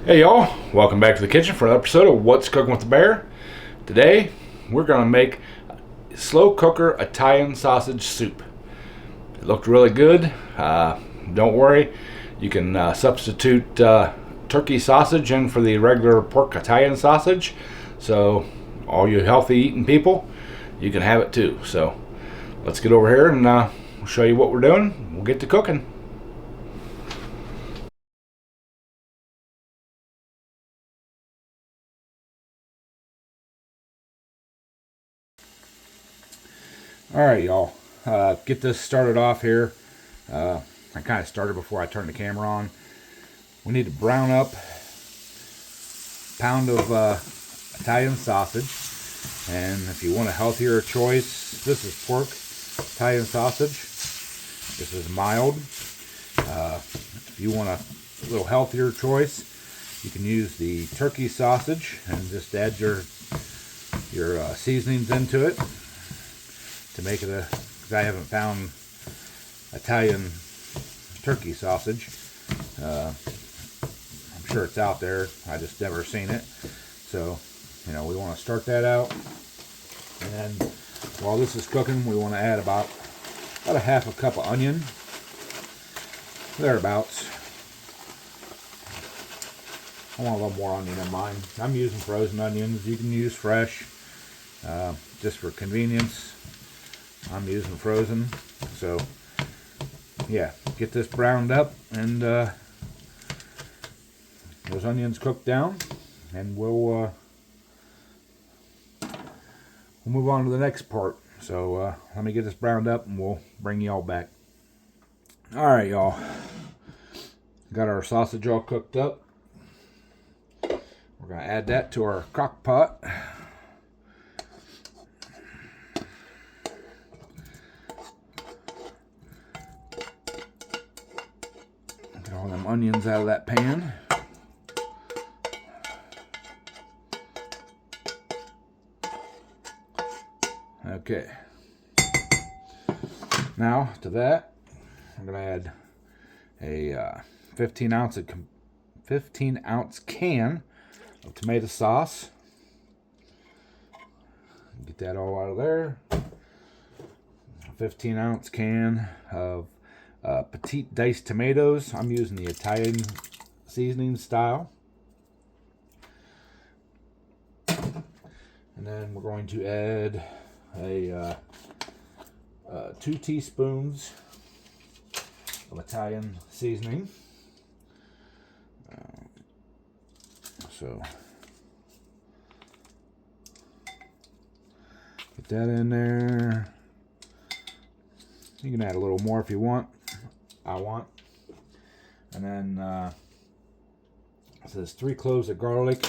Hey y'all, welcome back to the kitchen for another episode of What's Cooking with the Bear. Today, we're going to make slow cooker Italian sausage soup. It looked really good. Don't worry, you can substitute turkey sausage in for the regular pork Italian sausage. So, all you healthy eating people, you can have it too. So, let's get over here and we'll show you what we're doing. We'll get to cooking. Alright y'all, get this started off here. I kind of started before I turned the camera on. We need to brown up a pound of Italian sausage. And if you want a healthier choice, this is pork Italian sausage. This is mild. If you want a little healthier choice, you can use the turkey sausage and just add your seasonings into it to make it because I haven't found Italian turkey sausage. I'm sure it's out there. I just never seen it. So, we want to start that out. And then while this is cooking, we want to add about a half a cup of onion. Thereabouts. I want a little more onion in mine. I'm using frozen onions. You can use fresh. Just for convenience, I'm using frozen. So yeah, get this browned up and those onions cooked down, and we'll move on to the next part. So let me get this browned up and we'll bring y'all back. Alright y'all, got our sausage all cooked up. We're going to add that to our crock pot. Get all them onions out of that pan. Okay. Now to that, I'm going to add a 15 ounce can of tomato sauce. Get that all out of there. A 15 ounce can of petite diced tomatoes. I'm using the Italian seasoning style. And then we're going to add a 2 teaspoons of Italian seasoning. So get that in there. You can add a little more if you want. And then it says 3 cloves of garlic,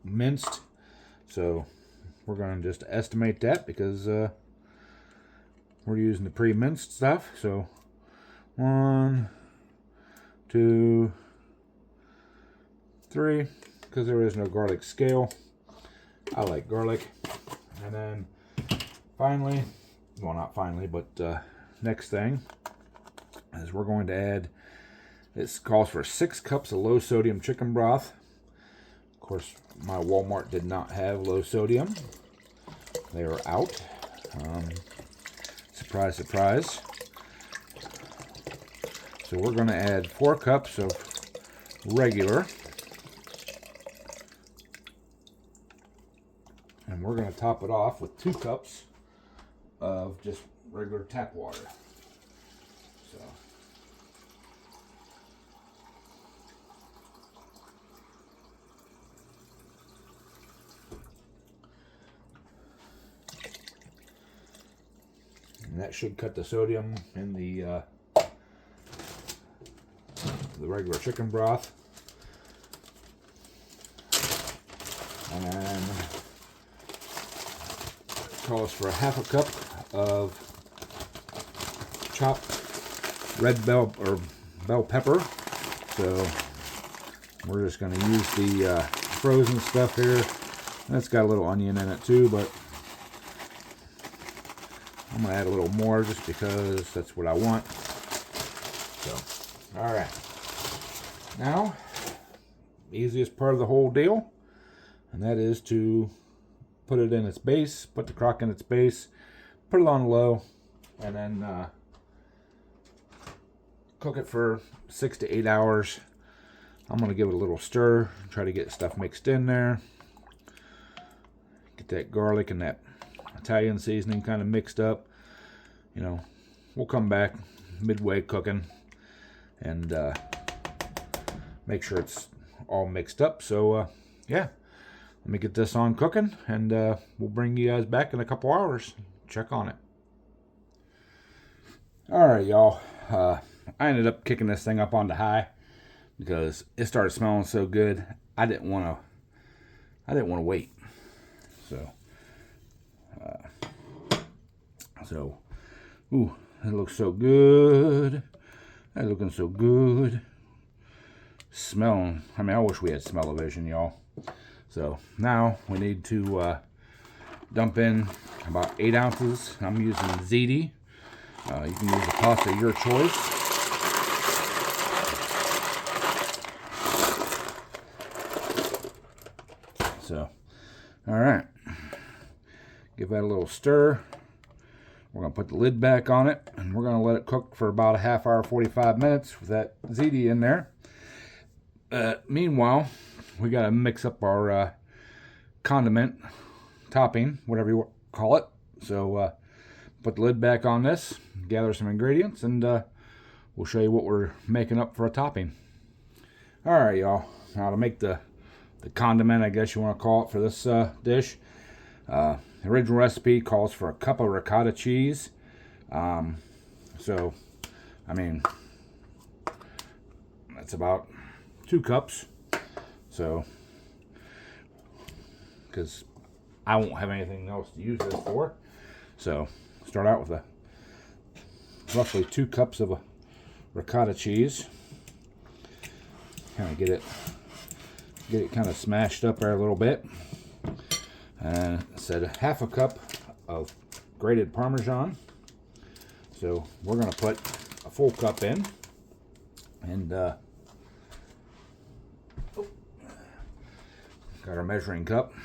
minced. So we're going to just estimate that because we're using the pre-minced stuff. So 1, 2, 3, because there is no garlic scale. I like garlic. And then finally, well, not finally, but next thing is we're going to add, this calls for 6 cups of low sodium chicken broth. Of course, my Walmart did not have low sodium. They are out. Surprise, surprise. So we're going to add 4 cups of regular. And we're going to top it off with 2 cups of just regular tap water. So and that should cut the sodium in the regular chicken broth. And calls for a half a cup of chopped red bell pepper. So we're just going to use the frozen stuff here. That's got a little onion in it too, but I'm going to add a little more just because that's what I want. So, alright. Now, easiest part of the whole deal, and that is to put it in its base, put the crock in its base, put it on low, and then cook it for 6 to 8 hours. I'm going to give it a little stir, try to get stuff mixed in there. Get that garlic and that Italian seasoning kind of mixed up. You know, we'll come back midway cooking and make sure it's all mixed up. So, yeah, let me get this on cooking, and we'll bring you guys back in a couple hours. Check on it. All right, y'all. I ended up kicking this thing up onto high because it started smelling so good. I didn't want to wait. So, ooh, it looks so good. That's looking so good. Smelling. I mean, I wish we had smell-o-vision, y'all. So now we need to dump in about 8 ounces. I'm using ziti. You can use the pasta of your choice. So, all right. Give that a little stir. We're going to put the lid back on it, and we're going to let it cook for about a half hour, 45 minutes with that ziti in there. Meanwhile, we got to mix up our condiment topping, whatever you call it. So put the lid back on this, gather some ingredients, and we'll show you what we're making up for a topping. All right, y'all. Now to make the condiment, I guess you want to call it, for this dish. The original recipe calls for a cup of ricotta cheese. So, I mean, that's about 2 cups. So, because I won't have anything else to use this for. So, start out with roughly 2 cups of ricotta cheese. Kind of get it kind of smashed up there a little bit. And said half a cup of grated Parmesan. So we're going to put a full cup in, and got our measuring cup.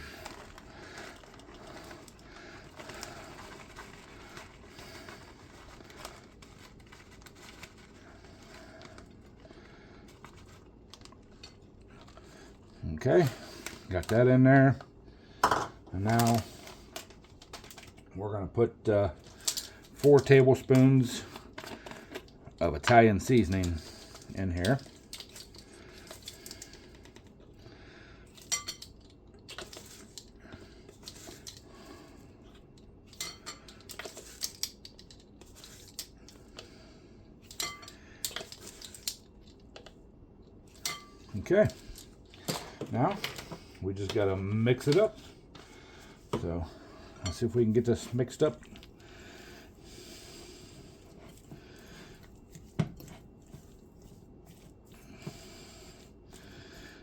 Okay, got that in there. And now we're going to put 4 tablespoons of Italian seasoning in here. Okay, now we just got to mix it up. So let's see if we can get this mixed up.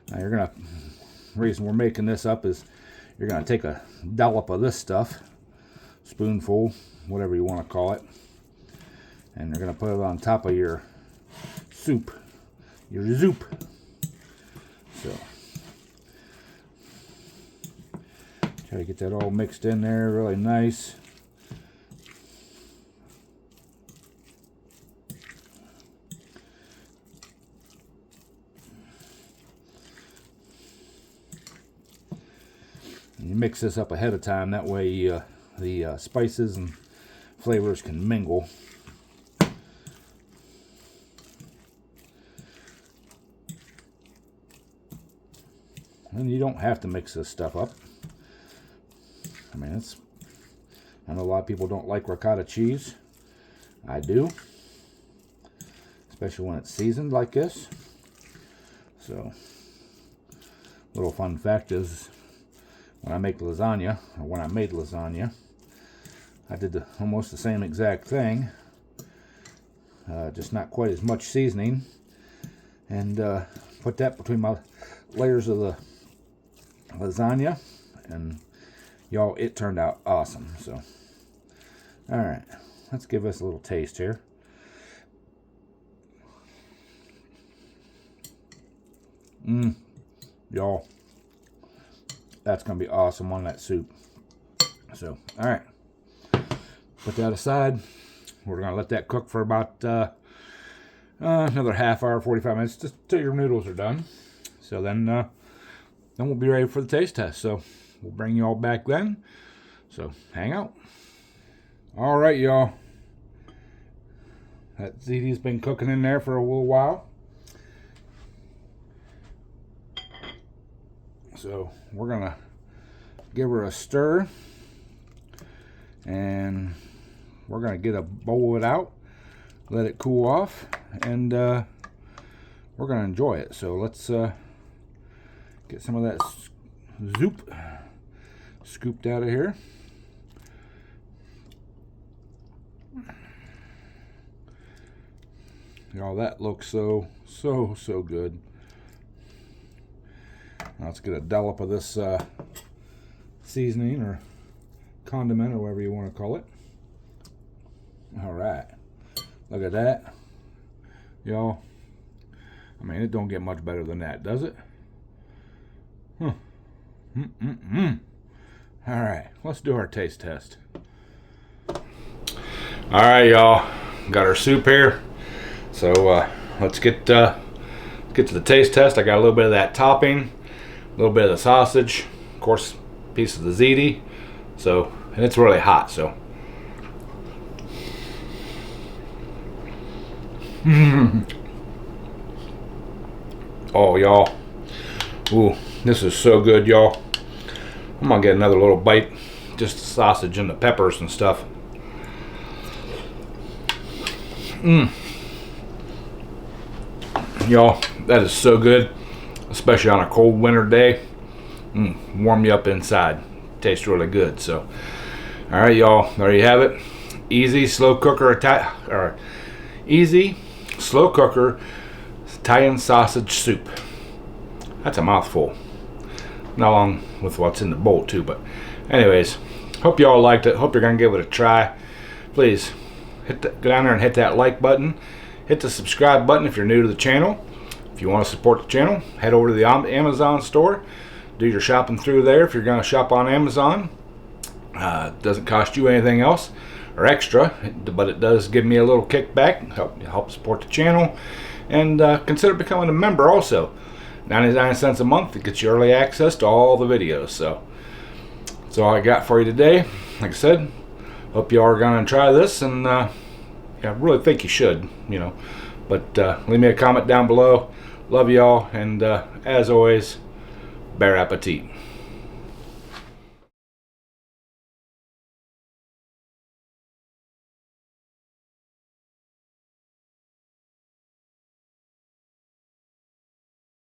Now the reason we're making this up is you're gonna take a dollop of this stuff, spoonful, whatever you want to call it, and you're gonna put it on top of your soup, your zoop. So try to get that all mixed in there really nice. You mix this up ahead of time, that way the spices and flavors can mingle. And you don't have to mix this stuff up. I mean, I know a lot of people don't like ricotta cheese. I do, especially when it's seasoned like this. So, little fun fact is, when I make lasagna, or when I made lasagna, I did almost the same exact thing, just not quite as much seasoning, and put that between my layers of the lasagna, and y'all, it turned out awesome. So, all right, let's give us a little taste here. Y'all, that's gonna be awesome on that soup. So, all right, put that aside. We're gonna let that cook for about another half hour, 45 minutes, just till your noodles are done. So then we'll be ready for the taste test. So we'll bring you all back then. So hang out. All right, y'all. That ziti's been cooking in there for a little while. So we're gonna give her a stir, and we're gonna get a bowl of it out, let it cool off, and we're gonna enjoy it. So let's get some of that soup scooped out of here. Y'all, that looks so good. Now let's get a dollop of this seasoning or condiment or whatever you want to call it. All right, look at that, y'all. I mean, it don't get much better than that, does it? Huh. All right, let's do our taste test. All right, y'all, got our soup here. So let's get to the taste test. I got a little bit of that topping, a little bit of the sausage, of course, a piece of the ziti. So, and it's really hot. So, oh, y'all, ooh, this is so good, y'all. I'm gonna get another little bite, just the sausage and the peppers and stuff. Y'all, that is so good, especially on a cold winter day. Warm you up inside. Tastes really good. So, all right, y'all, there you have it. Easy slow cooker Italian sausage soup. That's a mouthful. Not along with what's in the bowl too, but anyways, hope y'all liked it. Hope you're gonna give it a try. Please go down there and hit that like button. Hit the subscribe button if you're new to the channel. If you want to support the channel, head over to the Amazon store. Do your shopping through there if you're going to shop on Amazon. It doesn't cost you anything else or extra, but it does give me a little kickback, help support the channel. And consider becoming a member also. 99 cents a month. It gets you early access to all the videos. So that's all I got for you today. Like I said, hope you all are going to try this, and I really think you should, you know. But leave me a comment down below. Love y'all, and as always, bon appetit.